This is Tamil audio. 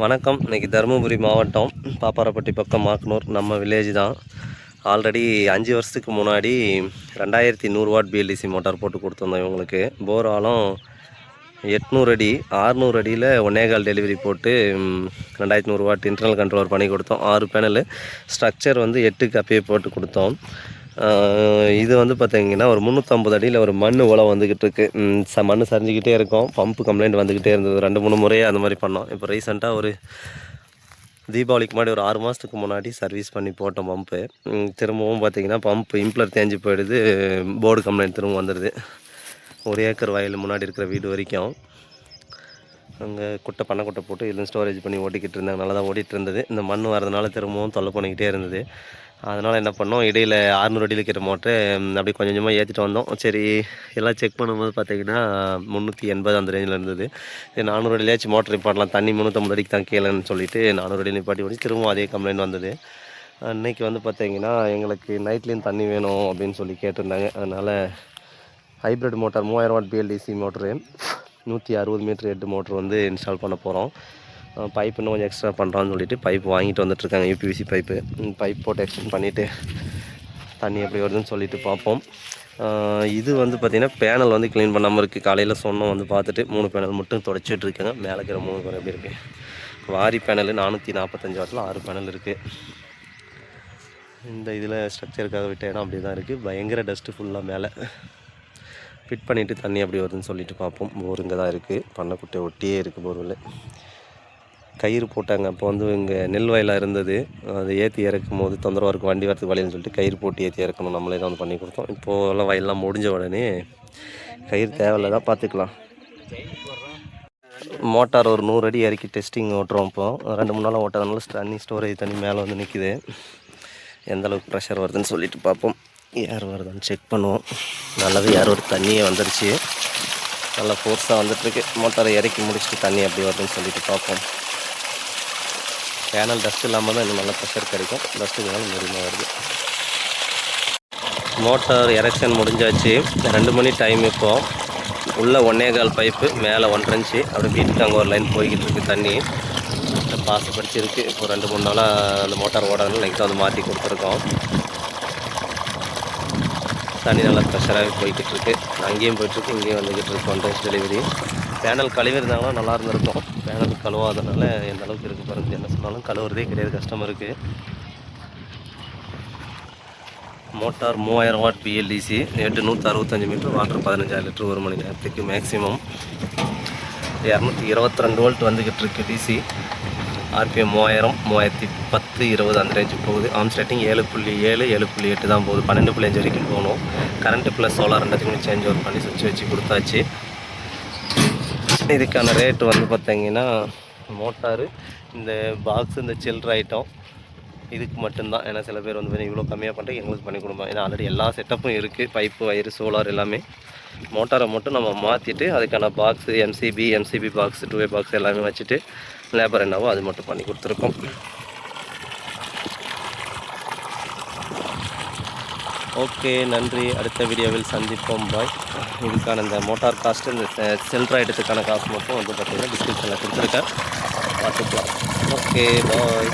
வணக்கம். இன்றைக்கி தருமபுரி மாவட்டம் பாப்பாரப்பட்டி பக்கம் மாக்கனூர் நம்ம வில்லேஜ் தான். ஆல்ரெடி 5 வருஷத்துக்கு முன்னாடி 2100 வாட் பிஎல்டிசி மோட்டார் போட்டு கொடுத்துருந்தோம். இவங்களுக்கு போர் ஆழம் 800 அடி 600 அடியில் 1.25 டெலிவரி போட்டு 2100 வாட் இன்டர்னல் கண்ட்ரோலர் பண்ணி கொடுத்தோம். 6 பேனலு ஸ்ட்ரக்சர் வந்து 8க்கு அப்பயே போட்டு கொடுத்தோம். இது வந்து பார்த்திங்கன்னா ஒரு 350 அடியில் ஒரு மண் உழவு வந்துக்கிட்டு இருக்குது. மண் சரிஞ்சிக்கிட்டே இருக்கும். பம்பு கம்ப்ளைண்ட் வந்துக்கிட்டே இருந்தது. 2-3 முறையே அந்த மாதிரி பண்ணோம். இப்போ ரீசெண்டாக ஒரு தீபாவளிக்கு முன்னாடி ஒரு 6 மாதத்துக்கு முன்னாடி சர்வீஸ் பண்ணி போட்டோம் பம்பு. திரும்பவும் பார்த்திங்கன்னா பம்பு இம்ப்ளர் தேஞ்சு போயிடுது. போர்டு கம்ப்ளைண்ட் திரும்ப வந்துடுது. 1 ஏக்கர் வயல் முன்னாடி இருக்கிற வீடு வரைக்கும் அங்கே பண்ணைக்குட்டை போட்டு இதில் ஸ்டோரேஜ் பண்ணி ஓட்டிக்கிட்டு இருந்தாங்க. நல்லா தான் ஓடிட்டு இருந்தது. இந்த மண் வரதுனால திரும்பவும் தொல்லை பண்ணிக்கிட்டே இருந்தது. அதனால் என்ன பண்ணோம், இடையில் 600 அடியில் இருக்கிற மோட்டரு அப்படியே கொஞ்சம் கொஞ்சமாக ஏற்றிட்டு வந்தோம். சரி, எல்லாம் செக் பண்ணும்போது பார்த்திங்கன்னா 380 அந்த ரேஞ்சில் இருந்தது. 400 அடியிலேயாச்சும் மோட்டர் நிப்பாட்டலாம், தண்ணி 350 அடிக்கு தான் கீழேன்னு சொல்லிட்டு 400 அடியில் நிப்பாட்டி ஓடி திரும்பவும் அதே கம்ப்ளைண்ட் வந்தது. அன்றைக்கி வந்து பார்த்திங்கன்னா எங்களுக்கு நைட்லேயும் தண்ணி வேணும் அப்படின்னு சொல்லி கேட்டிருந்தாங்க. அதனால் hybrid motor 3000 watt BLDC motor 160 metre head motor வந்து இன்ஸ்டால் பண்ண போகிறோம். பைப் இன்னும் கொஞ்சம் எக்ஸ்ட்ரா பண்ணுறான்னு சொல்லிட்டு பைப் வாங்கிட்டு வந்துட்டுருக்காங்க. யூபிவிசி பைப் போட்டு எக்ஸ்டெண்ட் பண்ணிவிட்டு தண்ணி எப்படி வருதுன்னு சொல்லிட்டு பார்ப்போம். இது வந்து பார்த்திங்கன்னா பேனல் வந்து க்ளீன் பண்ணாமல் இருக்குது. காலையில் சொன்னோம், வந்து பார்த்துட்டு 3 பேனல் மட்டும் தொடச்சிட்டு இருக்காங்க. மேலே இருக்கிற 3 பேனல் எப்படி இருக்குது. வாரி பேனல் 445 வாட்டில் 6 பேனல் இருக்குது. இந்த இதில் ஸ்ட்ரக்சருக்காக விட்ட இடம் அப்படி தான் இருக்குது. பயங்கர டஸ்ட்டு ஃபுல்லாக மேலே. ஃபிட் பண்ணிவிட்டு தண்ணி எப்படி வருதுன்னு சொல்லிட்டு பார்ப்போம். போர் இங்கே தான் இருக்குது. பண்ணைக்குட்டை ஒட்டியே இருக்குது போர்வெல். கயிறு போட்டாங்க. அப்போ வந்து இங்கே நெல் வயலாக இருந்தது. அதை ஏற்றி இறக்கும் போது தொந்தரவாக இருக்கும், வண்டி வரத்துக்கு வழின்னு சொல்லிட்டு கயிறு போட்டு ஏற்றி இறக்கணும். நம்மளே தான் வந்து பண்ணி கொடுத்தோம். இப்போது எல்லாம் வயல்லாம் முடிஞ்ச உடனே கயிறு தேவையில்லை தான், பார்த்துக்கலாம். மோட்டார் ஒரு 100 அடி இறக்கி டெஸ்டிங் ஓட்டுறோம். இப்போது 2-3 நாளாக ஓட்டாதனால தண்ணி ஸ்டோரேஜ் தண்ணி மேலே வந்து நிற்கிது. எந்தளவுக்கு ப்ரெஷர் வருதுன்னு சொல்லிட்டு பார்ப்போம். ஏர் வருதான்னு செக் பண்ணுவோம். நல்லாவே ஏர் ஒரு தண்ணியே வந்துடுச்சு. நல்லா ஃபோர்ஸாக வந்துட்டுருக்கு. மோட்டாரை இறக்கி முடிச்சுட்டு தண்ணி எப்படி வருதுன்னு சொல்லிட்டு பார்ப்போம். பேனல் டஸ்ட் இல்லாமல் தான் இன்னும் நல்லா ப்ரெஷர் கிடைக்கும். டஸ்ட்டுக்குனாலும் முழுமையாக வருது. மோட்டார் எரெக்ஷன் முடிஞ்சாச்சு. 2 மணி டைம். இப்போது உள்ள 1.25 பைப்பு, மேலே 1.5 இன்ச்சு. அப்படியே வீட்டுக்கு அங்கே ஒரு லைன் போய்கிட்டு இருக்குது தண்ணி. பாசு படிச்சிருக்கு. இப்போ 2-3 நாளாக அந்த மோட்டார் ஓடாதுன்னு லைட்டாக வந்து மாற்றி கொடுத்துருக்கோம். தண்ணி நல்லா ப்ரெஷராகவே போய்கிட்டு இருக்குது. அங்கேயும் போய்ட்டுருக்கு, இங்கேயும் வந்துக்கிட்டு இருக்கு. 1 டைம் டெலிவரி. பேனல் கழுவி இருந்தாங்கன்னா நல்லா இருந்திருக்கும். பேனல் கழுவாதனால எந்த அளவுக்கு இருக்குது பாருங்கள். என்ன சொன்னாலும் கழுவுறதே கிடையாது கஸ்டமருக்கு. Motor 3000 watt BLDC 865 metre, water 15000 litre 1 மணி நேரத்துக்கு மேக்ஸிமம். 222 வோல்ட் வந்துக்கிட்டு இருக்குது டிசி. ஆர்பிஎம் 3000, 3010, 20 அந்த ரேஞ்சு போகுது. ஆம் ஸ்டார்டிங் 7.7, 7.8 தான் போகுது. 12.5 வரைக்கும் போகணும். கரண்ட்டு ப்ளஸ் சோலார் ரெண்டுத்துக்குமே சேஞ்ச் ஓவர் பண்ணி சுவிட்ச் வச்சு கொடுத்தாச்சு. இதுக்கான ரேட்டு வந்து பார்த்திங்கன்னா மோட்டாரு, இந்த பாக்ஸு, இந்த சில்ட்ரு ஐட்டம் இதுக்கு மட்டும்தான். ஏன்னா சில பேர் வந்து இவ்வளோ கம்மியாக பண்ணுறேன் எங்களுக்கு பண்ணி கொடுப்போம். ஏன்னா ஆல்ரெடி எல்லா செட்டப்பும் இருக்குது. பைப்பு, வயரு, சோலார் எல்லாமே. மோட்டாரை மட்டும் நம்ம மாற்றிட்டு அதுக்கான பாக்ஸு, எம்சிபி பாக்ஸு, 2வே பாக்ஸ் எல்லாமே வச்சுட்டு லேபர் என்னவோ அது மட்டும் பண்ணி கொடுத்துருக்கோம். ஓகே, நன்றி. அடுத்த வீடியோவில் சந்திப்போம். பாய். இதுக்கான இந்த மோட்டார் காஸ்ட்டு, இந்த சில்ட்ரு ஐட்டத்துக்கான காசு மட்டும் வந்து பார்த்திங்கன்னா டிஸ்கிரிப்ஷனில் கொடுத்துருக்கேன், பார்த்துக்கலாம். ஓகே, பாய்.